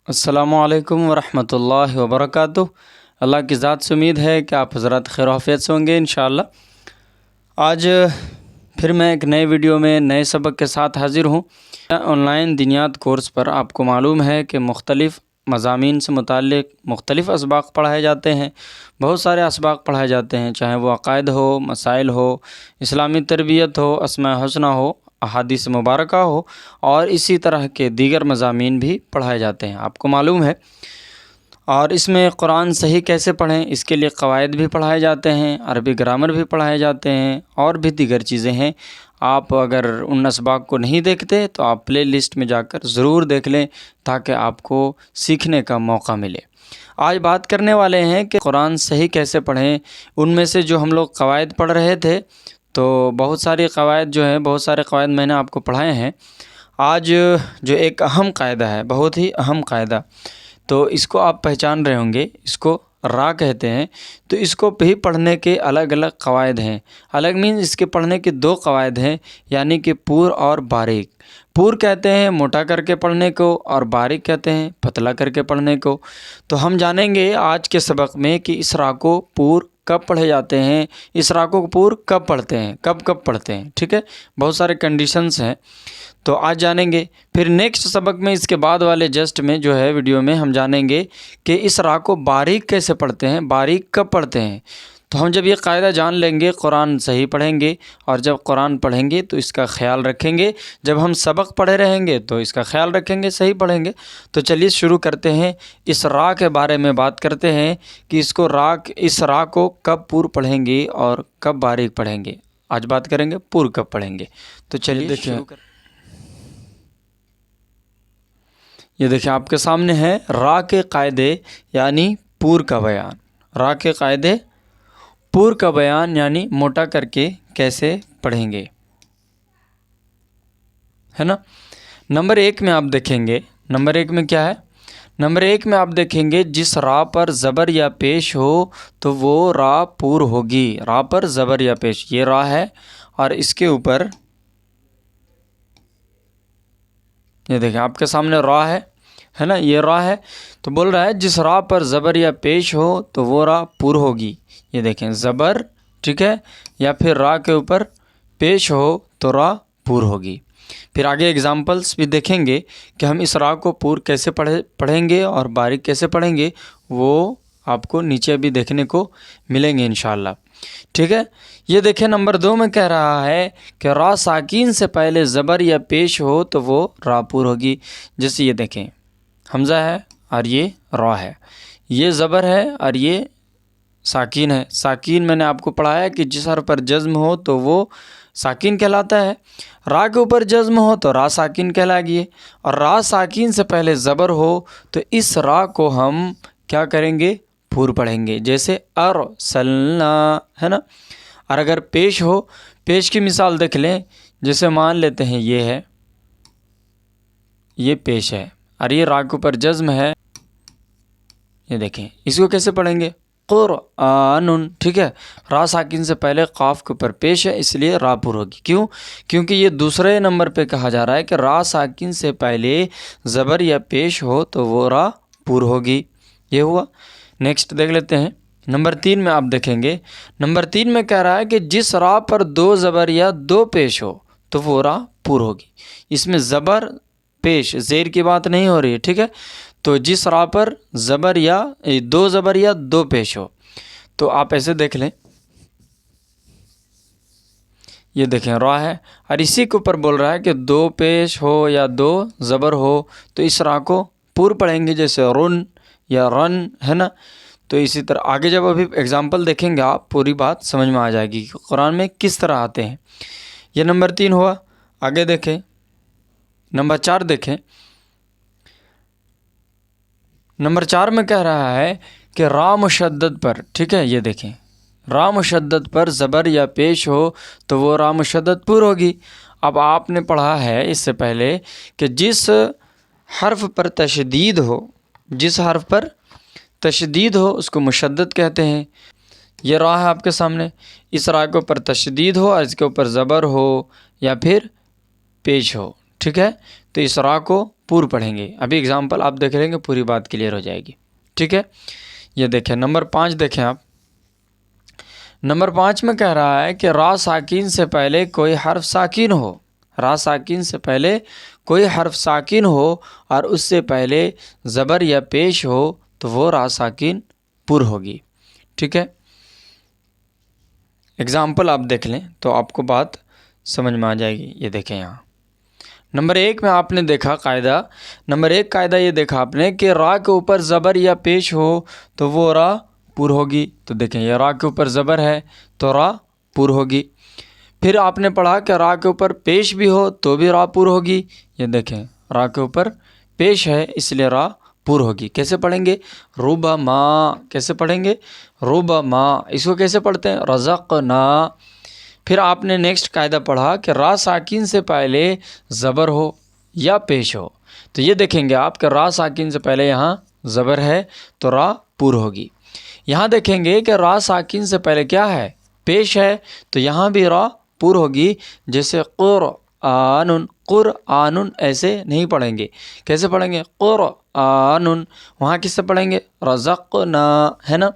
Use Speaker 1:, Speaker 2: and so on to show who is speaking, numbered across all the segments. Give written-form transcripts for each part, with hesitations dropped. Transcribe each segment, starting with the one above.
Speaker 1: السلام علیکم ورحمۃ اللہ وبرکاتہ۔ اللہ کی ذات سے امید ہے کہ آپ حضرات خیر و عافیت سے ہوں گے انشاءاللہ۔ آج پھر میں ایک نئے ویڈیو میں نئے سبق کے ساتھ حاضر ہوں۔ آن لائن دینیات کورس پر آپ کو معلوم ہے کہ مختلف مضامین سے متعلق مختلف اسباق پڑھائے جاتے ہیں، بہت سارے اسباق پڑھائے جاتے ہیں، چاہے وہ عقائد ہو، مسائل ہو، اسلامی تربیت ہو، اسماء حسنہ ہو، احادیث مبارکہ ہو، اور اسی طرح کے دیگر مضامین بھی پڑھائے جاتے ہیں، آپ کو معلوم ہے۔ اور اس میں قرآن صحیح کیسے پڑھیں، اس کے لیے قواعد بھی پڑھائے جاتے ہیں، عربی گرامر بھی پڑھائے جاتے ہیں، اور بھی دیگر چیزیں ہیں۔ آپ اگر ان اسباق کو نہیں دیکھتے تو آپ پلے لسٹ میں جا کر ضرور دیکھ لیں تاکہ آپ کو سیکھنے کا موقع ملے۔ آج بات کرنے والے ہیں کہ قرآن صحیح کیسے پڑھیں۔ ان میں سے جو ہم لوگ قواعد پڑھ رہے تھے تو بہت ساری قواعد جو ہیں، بہت سارے قواعد میں نے آپ کو پڑھائے ہیں۔ آج جو ایک اہم قاعدہ ہے، بہت ہی اہم قاعدہ، تو اس کو آپ پہچان رہے ہوں گے، اس کو را کہتے ہیں۔ تو اس کو بھی پڑھنے کے الگ الگ قواعد ہیں۔ الگ مینز اس کے پڑھنے کے دو قواعد ہیں، یعنی کہ پور اور باریک۔ پور کہتے ہیں موٹا کر کے پڑھنے کو، اور باریک کہتے ہیں پتلا کر کے پڑھنے کو۔ تو ہم جانیں گے آج کے سبق میں کہ اس را کو پور کب پڑھے جاتے ہیں، اس را کو پور کب پڑھتے ہیں، کب پڑھتے ہیں، ٹھیک ہے۔ بہت سارے کنڈیشنز ہیں، تو آج جانیں گے۔ پھر نیکسٹ سبق میں، اس کے بعد والے جسٹ میں جو ہے ویڈیو میں، ہم جانیں گے کہ اس را کو باریک کیسے پڑھتے ہیں، باریک کب پڑھتے ہیں۔ تو ہم جب یہ قاعدہ جان لیں گے، قرآن صحیح پڑھیں گے، اور جب قرآن پڑھیں گے تو اس کا خیال رکھیں گے، جب ہم سبق پڑھے رہیں گے تو اس کا خیال رکھیں گے، صحیح پڑھیں گے۔ تو چلیے شروع کرتے ہیں، اس را کے بارے میں بات کرتے ہیں کہ اس را کو کب پور پڑھیں گے اور کب باریک پڑھیں گے۔ آج بات کریں گے پور کب پڑھیں گے۔ تو چلیے شروع کرتے ہیں۔ یہ دیکھیں آپ کے سامنے ہے را کے قاعدے یعنی پور کا بیان۔ را کے قاعدے، پور کا بیان یعنی موٹا کر کے کیسے پڑھیں گے، ہے نا۔ نمبر 1 میں آپ دیکھیں گے، نمبر 1 میں کیا ہے؟ نمبر 1 میں آپ دیکھیں گے جس را پر زبر یا پیش ہو تو وہ را پور ہوگی۔ را پر زبر یا پیش، یہ را ہے اور اس کے اوپر یہ دیکھیں آپ کے سامنے را ہے نا، یہ را ہے، تو بول رہا ہے جس را پر زبر یا پیش ہو تو وہ را پور ہوگی۔ یہ دیکھیں زبر، ٹھیک ہے، یا پھر را کے اوپر پیش ہو تو را پور ہوگی۔ پھر آگے اگزامپلس بھی دیکھیں گے کہ ہم اس را کو پور کیسے پڑھیں گے اور باریک کیسے پڑھیں گے، وہ آپ کو نیچے بھی دیکھنے کو ملیں گے انشاءاللہ، ٹھیک ہے۔ یہ دیکھیں نمبر 2 میں کہہ رہا ہے کہ را ساکین سے پہلے زبر یا پیش ہو تو وہ را پور ہوگی۔ جیسے یہ دیکھیں حمزہ ہے اور یہ را ہے، یہ زبر ہے اور یہ ساکین ہے۔ ساکین میں نے آپ کو پڑھایا کہ جس حرف پر جزم ہو تو وہ ساکین کہلاتا ہے، را کے اوپر جزم ہو تو را ساکین کہلائے گی، اور را ساکین سے پہلے زبر ہو تو اس را کو ہم کیا کریں گے، پور پڑھیں گے۔ جیسے ارسلنا ہے نا۔ اور اگر پیش ہو، پیش کی مثال دیکھ لیں، جیسے مان لیتے ہیں یہ ہے، یہ پیش ہے اور یہ را کے اوپر جزم ہے، یہ دیکھیں اس کو کیسے پڑھیں گے، قرآن، ٹھیک ہے۔ را ساکن سے پہلے قاف کے اوپر پیش ہے، اس لیے را پور ہوگی۔ کیوں؟ کیونکہ یہ دوسرے نمبر پہ کہا جا رہا ہے کہ را ساکن سے پہلے زبر یا پیش ہو تو وہ را پور ہوگی۔ یہ ہوا۔ نیکسٹ دیکھ لیتے ہیں، نمبر 3 میں آپ دیکھیں گے، نمبر 3 میں کہہ رہا ہے کہ جس را پر 2 زبر یا 2 پیش ہو تو وہ را پور ہوگی۔ اس میں زبر پیش، زیر کی بات نہیں ہو رہی ہے، ٹھیک ہے۔ تو جس را پر زبر یا 2 زبر یا 2 پیش ہو تو آپ ایسے دیکھ لیں، یہ دیکھیں را ہے اور اسی کے اوپر بول رہا ہے کہ 2 پیش ہو یا 2 زبر ہو تو اس را کو پور پڑھیں گے، جیسے رن یا رن، ہے نا۔ تو اسی طرح آگے جب ابھی اگزامپل دیکھیں گے آپ، پوری بات سمجھ میں آ جائے گی کہ قرآن میں کس طرح آتے ہیں۔ یہ نمبر 3 ہوا۔ آگے دیکھیں نمبر 4 دیکھیں، نمبر 4 میں کہہ رہا ہے کہ را مشدد پر، ٹھیک ہے، یہ دیکھیں را مشدد پر زبر یا پیش ہو تو وہ را مشدد پور ہوگی۔ اب آپ نے پڑھا ہے اس سے پہلے کہ جس حرف پر تشدید ہو، جس حرف پر تشدید ہو اس کو مشدد کہتے ہیں۔ یہ را ہے آپ کے سامنے، اس را کے اوپر تشدید ہو اور اس کے اوپر زبر ہو یا پھر پیش ہو، ٹھیک ہے، تو اس را کو پور پڑھیں گے. ابھی اگزامپل آپ دیکھ لیں گے پوری بات کلیئر ہو جائے گی. ٹھیک ہے. یہ دیکھیں نمبر 5 دیکھیں آپ. نمبر 5 میں کہہ رہا ہے کہ را ساکین سے پہلے کوئی حرف ساکین ہو. را ساکین سے پہلے کوئی حرف ساکین ہو اور اس سے پہلے زبر یا پیش ہو تو وہ را ساکین پر ہوگی. ٹھیک ہے. اگزامپل آپ دیکھ لیں تو آپ کو بات سمجھ میں آ جائے گی. یہ دیکھیں یہاں نمبر 1 میں آپ نے دیکھا قاعدہ. نمبر 1 قاعدہ یہ دیکھا آپ نے کہ را کے اوپر زبر یا پیش ہو تو وہ را پر ہوگی. تو دیکھیں یہ را کے اوپر زبر ہے تو را پر ہوگی. پھر آپ نے پڑھا کہ را کے اوپر پیش بھی ہو تو بھی را پر ہوگی. یہ دیکھیں را کے اوپر پیش ہے اس لیے را پر ہوگی. کیسے پڑھیں گے؟ ربما. کیسے پڑھیں گے؟ ربما. اس کو کیسے پڑھتے ہیں؟ رزقنا. پھر آپ نے نیکسٹ قاعدہ پڑھا کہ را ساکین سے پہلے زبر ہو یا پیش ہو. تو یہ دیکھیں گے آپ کہ را ساکین سے پہلے یہاں زبر ہے تو را پر ہوگی. یہاں دیکھیں گے کہ را ساکین سے پہلے کیا ہے؟ پیش ہے تو یہاں بھی را پر ہوگی. جیسے قرآن. قرآن ایسے نہیں پڑھیں گے. کیسے پڑھیں گے؟ قرآن. وہاں کس سے پڑھیں گے؟ رزقنا ہے نا.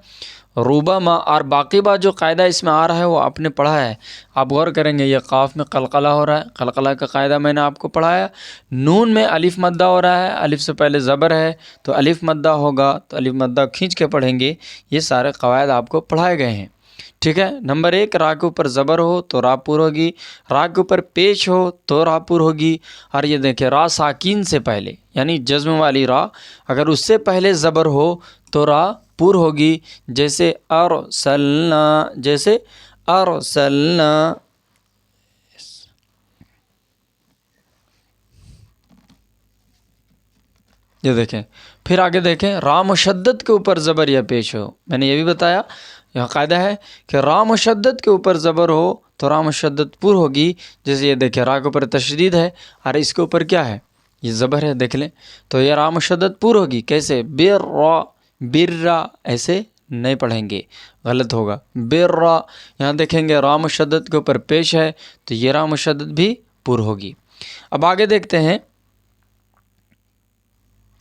Speaker 1: ربما. اور باقی بات جو قاعدہ اس میں آ رہا ہے وہ آپ نے پڑھا ہے. آپ غور کریں گے یہ قاف میں قلقلہ ہو رہا ہے. قلقلہ کا قاعدہ میں نے آپ کو پڑھایا. نون میں الف مدہ ہو رہا ہے. الف سے پہلے زبر ہے تو الف مدہ ہوگا تو الف مدہ کھینچ کے پڑھیں گے. یہ سارے قواعد آپ کو پڑھائے گئے ہیں. ٹھیک ہے. نمبر 1 را کے اوپر زبر ہو تو را پر ہوگی. را کے اوپر پیش ہو تو را پر ہوگی. اور یہ دیکھیں را ساکین سے پہلے یعنی جزم والی را اگر اس سے پہلے زبر ہو تو را پر ہوگی. جیسے ارسلنا. جیسے ارسلنا. یہ دیکھیں پھر آگے دیکھیں را مشدد کے اوپر زبر یا پیش ہو. میں نے یہ بھی بتایا یہاں قاعدہ ہے کہ را مشدد کے اوپر زبر ہو تو را مشدد پر ہوگی. جیسے یہ دیکھیں را کے اوپر تشدید ہے اور اس کے اوپر کیا ہے؟ یہ زبر ہے. دیکھ لیں تو یہ را مشدد پر ہوگی. کیسے؟ برا. برا ایسے نہیں پڑھیں گے غلط ہوگا. برا. یہاں دیکھیں گے را مشدد کے اوپر پیش ہے تو یہ را مشدد بھی پر ہوگی. اب آگے دیکھتے ہیں.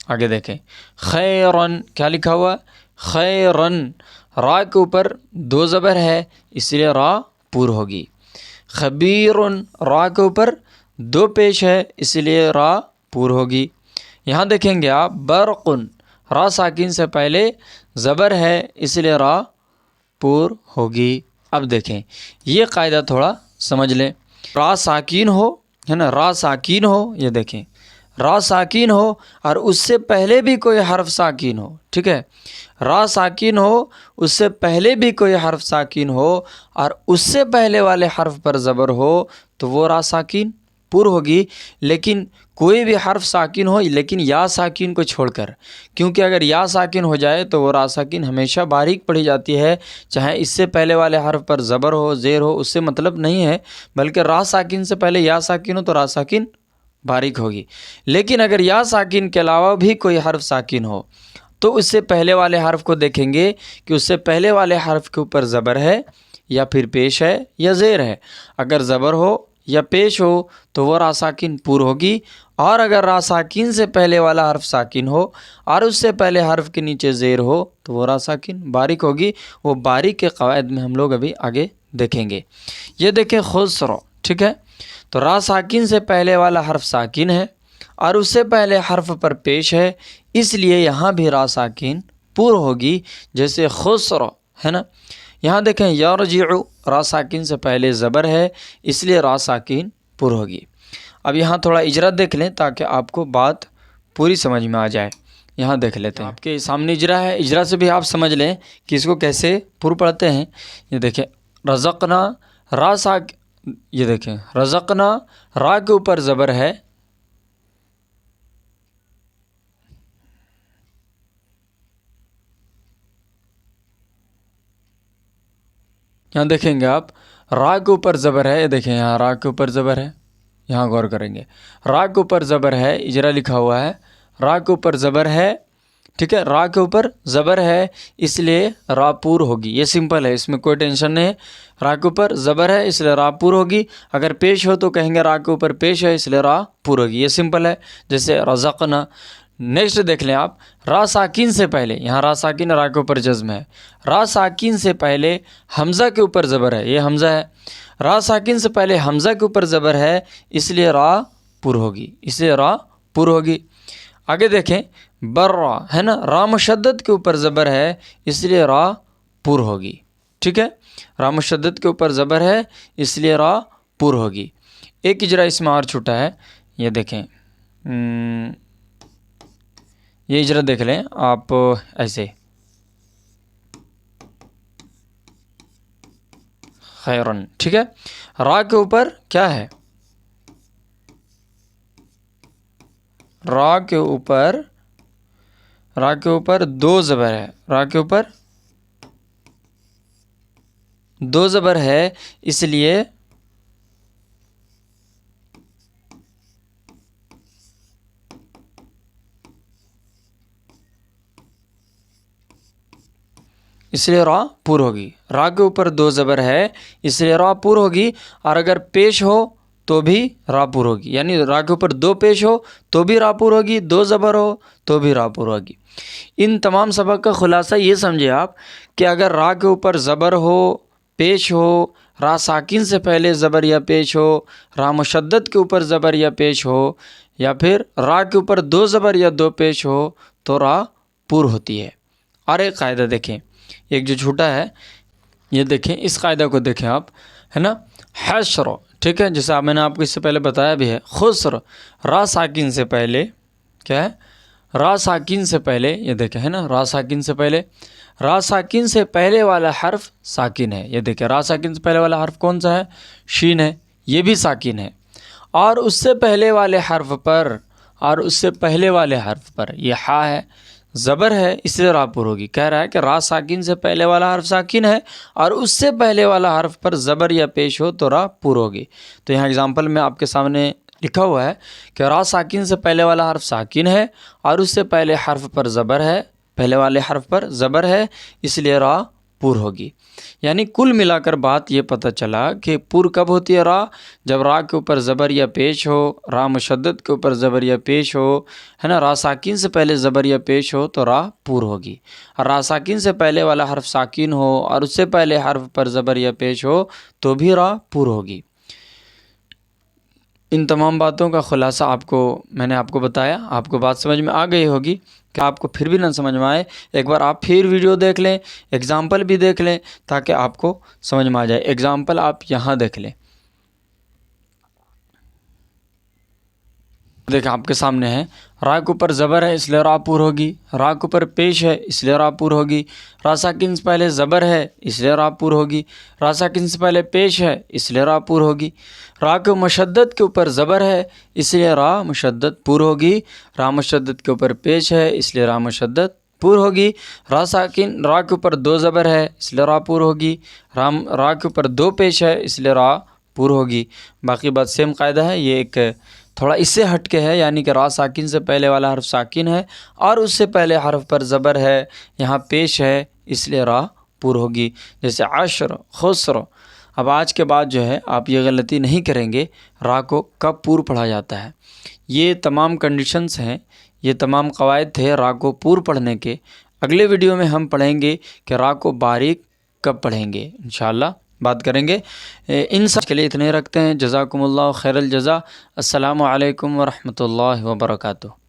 Speaker 1: آگے دیکھیں خیرن. کیا لکھا ہوا؟ خیرن. را کے اوپر 2 زبر ہے اس لیے را پر ہوگی. خبیرن. را کے اوپر 2 پیش ہے اس لیے را پر ہوگی. یہاں دیکھیں گے آپ برقن. را ساکین سے پہلے زبر ہے اس لیے را پر ہوگی. اب دیکھیں یہ قاعدہ تھوڑا سمجھ لیں. را ساکین ہو ہے نا. را ساکین ہو. یہ دیکھیں را ساکین ہو اور اس سے پہلے بھی کوئی حرف ساکین ہو. ٹھیک ہے. را ساکین ہو اس سے پہلے بھی کوئی حرف ساکین ہو اور اس سے پہلے والے حرف پر زبر ہو تو وہ را ساکین پر ہوگی. لیکن کوئی بھی حرف ساکین ہو لیکن یا ساکین کو چھوڑ کر. کیونکہ اگر یا ساکین ہو جائے تو وہ را ساکین ہمیشہ باریک پڑھی جاتی ہے. چاہے اس سے پہلے والے حرف پر زبر ہو زیر ہو اس سے مطلب نہیں ہے. بلکہ را ساکین سے پہلے یا ساکین ہو تو را ساکین باریک ہوگی. لیکن اگر یا ساکین کے علاوہ بھی کوئی حرف ساکین ہو تو اس سے پہلے والے حرف کو دیکھیں گے کہ اس سے پہلے والے حرف کے اوپر زبر ہے یا پھر پیش ہے یا زیر ہے. اگر زبر ہو یا پیش ہو تو وہ را ساکین پر ہوگی. اور اگر را ساکین سے پہلے والا حرف ساکین ہو اور اس سے پہلے حرف کے نیچے زیر ہو تو وہ را ساکین باریک ہوگی. وہ باریک کے قواعد میں ہم لوگ ابھی آگے دیکھیں گے. یہ دیکھیں خسرو. ٹھیک ہے. تو را ساکین سے پہلے والا حرف ساکین ہے اور اس سے پہلے حرف پر پیش ہے اس لیے یہاں بھی را ساکین پر ہوگی. جیسے خسرو ہے نا. یہاں دیکھیں یرجعو. را ساکین سے پہلے زبر ہے اس لیے را ساکین پر ہوگی. اب یہاں تھوڑا اجرا دیکھ لیں تاکہ آپ کو بات پوری سمجھ میں آ جائے. یہاں دیکھ لیتے ہیں. آپ کے سامنے اجرا ہے. اجرا سے بھی آپ سمجھ لیں کہ اس کو کیسے پر پڑھتے ہیں. یہ دیکھیں رزقنا. را ساک. یہ دیکھیں رزقنا. را کے اوپر زبر ہے. یہاں دیکھیں گے آپ را کے اوپر زبر ہے. یہ دیکھیں یہاں را کے اوپر زبر ہے. یہاں غور کریں گے را کے اوپر زبر ہے. اجرا لکھا ہوا ہے. را کے اوپر زبر ہے ٹھیک ہے، را کے اوپر زبر ہے اس لیے را پور ہوگی، یہ سمپل ہے، اس میں کوئی ٹینشن نہیں ہے۔ را کے اوپر زبر ہے اس لیے را پور ہوگی، اگر پیش ہو تو کہیں گے را کے اوپر پیش ہے اس لیے را پور ہوگی، یہ سمپل ہے، جیسے رزقنا۔ نیکسٹ دیکھ لیں آپ، را ساکین سے پہلے، یہاں را ساکین را کے اوپر جزم ہے، را ساکین سے پہلے حمزہ کے اوپر زبر ہے، یہ حمزہ ہے، را ساکین سے پہلے حمزہ کے اوپر زبر ہے اس لیے را پور ہوگی، اس لیے را پور ہوگی۔ آگے دیکھیں، برا ہے نا، را مشدد کے اوپر زبر ہے اس لیے را پور ہوگی، ٹھیک ہے، را مشدد کے اوپر زبر ہے اس لیے را پور ہوگی۔ ایک اجرا اس میں اور چھوٹا ہے، یہ دیکھیں، یہ اجرا دیکھ لیں آپ ایسے، خیرن، ٹھیک ہے، را کے اوپر کیا ہے، را کے اوپر دو زبر ہے، را کے اوپر دو زبر ہے اس لیے را پور ہوگی، را کے اوپر دو زبر ہے اس لیے را پور ہوگی، اور اگر پیش ہو تو بھی را پور ہوگی، یعنی را کے اوپر دو پیش ہو تو بھی را پور ہوگی، دو زبر ہو تو بھی را پور ہوگی۔ ان تمام سبق کا خلاصہ یہ سمجھے آپ کہ اگر را کے اوپر زبر ہو، پیش ہو، را ساکن سے پہلے زبر یا پیش ہو، را مشدد کے اوپر زبر یا پیش ہو، یا پھر را کے اوپر دو زبر یا دو پیش ہو تو را پور ہوتی ہے۔ اور ایک قاعدہ دیکھیں، ایک جو چھوٹا ہے، یہ دیکھیں، اس قاعدہ کو دیکھیں آپ، ہے نا، حشر، ٹھیک ہے، جیسا میں نے آپ کو اس سے پہلے بتایا بھی ہے، خسر، را ساکن سے پہلے کیا ہے، را ساکن سے پہلے، یہ دیکھیں، ہے نا، را ساکن سے پہلے، را ساکن سے پہلے والا حرف ساکن ہے، یہ دیکھیں، را ساکن سے پہلے والا حرف کون سا ہے، شین ہے، یہ بھی ساکن ہے، اور اس سے پہلے والے حرف پر یہ حا ہے، زبر ہے، اس لیے را پور ہوگی۔ کہہ رہا ہے کہ را ساکن سے پہلے والا حرف ساکن ہے اور اس سے پہلے والا حرف پر زبر یا پیش ہو تو را پور ہوگی۔ تو یہاں اگزامپل میں آپ کے سامنے لکھا ہوا ہے کہ را ساکن سے پہلے والا حرف ساکن ہے اور اس سے پہلے حرف پر زبر ہے، پہلے والے حرف پر زبر ہے، اس لیے را پور ہوگی۔ یعنی کل ملا کر بات یہ پتہ چلا کہ پور کب ہوتی ہے را، جب را کے اوپر زبر یا پیش ہو، را مشدد کے اوپر زبر یا پیش ہو، ہے نا، را ساکن سے پہلے زبر یا پیش ہو تو را پور ہوگی، اور را ساکن سے پہلے والا حرف ساکن ہو اور اس سے پہلے حرف پر زبر یا پیش ہو تو بھی را پور ہوگی۔ ان تمام باتوں کا خلاصہ میں نے آپ کو بتایا، آپ کو بات سمجھ میں آ گئی ہوگی۔ کہ آپ کو پھر بھی نہ سمجھ میں آئے، ایک بار آپ پھر ویڈیو دیکھ لیں، ایگزامپل بھی دیکھ لیں تاکہ آپ کو سمجھ میں آ جائے۔ ایگزامپل آپ یہاں دیکھ لیں، دیکھیں آپ کے سامنے ہے، را کے اوپر زبر ہے اس لیے را پور ہوگی، را کے اوپر پیش ہے اس لیے را پور ہوگی، را ساکن سے پہلے زبر ہے اس لیے را پور ہوگی، را ساکن سے پہلے پیش ہے اس لیے را پور ہوگی، را کے مشدد کے اوپر زبر ہے اس لیے را مشدد پور ہوگی، را مشدد کے اوپر پیش ہے اس لیے را مشدد پور ہوگی، را کے اوپر دو زبر ہے اس لیے را پور ہوگی، را کے اوپر دو پیش ہے اس لیے را پور ہوگی۔ باقی بات سیم قاعدہ ہے، یہ ایک تھوڑا اس سے ہٹ کے ہے، یعنی کہ را ساکن سے پہلے والا حرف ساکن ہے اور اس سے پہلے حرف پر زبر ہے، یہاں پیش ہے اس لیے را پور ہوگی، جیسے عشر، خسر۔ اب آج کے بعد جو ہے آپ یہ غلطی نہیں کریں گے، را کو کب پور پڑھا جاتا ہے۔ یہ تمام کنڈیشنز ہیں، یہ تمام قواعد تھے را کو پور پڑھنے کے۔ اگلے ویڈیو میں ہم پڑھیں گے کہ را کو باریک کب پڑھیں گے، انشاءاللہ بات کریں گے۔ ان سب کے لیے اتنے رکھتے ہیں، جزاکم اللہ خیر الجزا۔ السلام علیکم ورحمۃ اللہ وبرکاتہ۔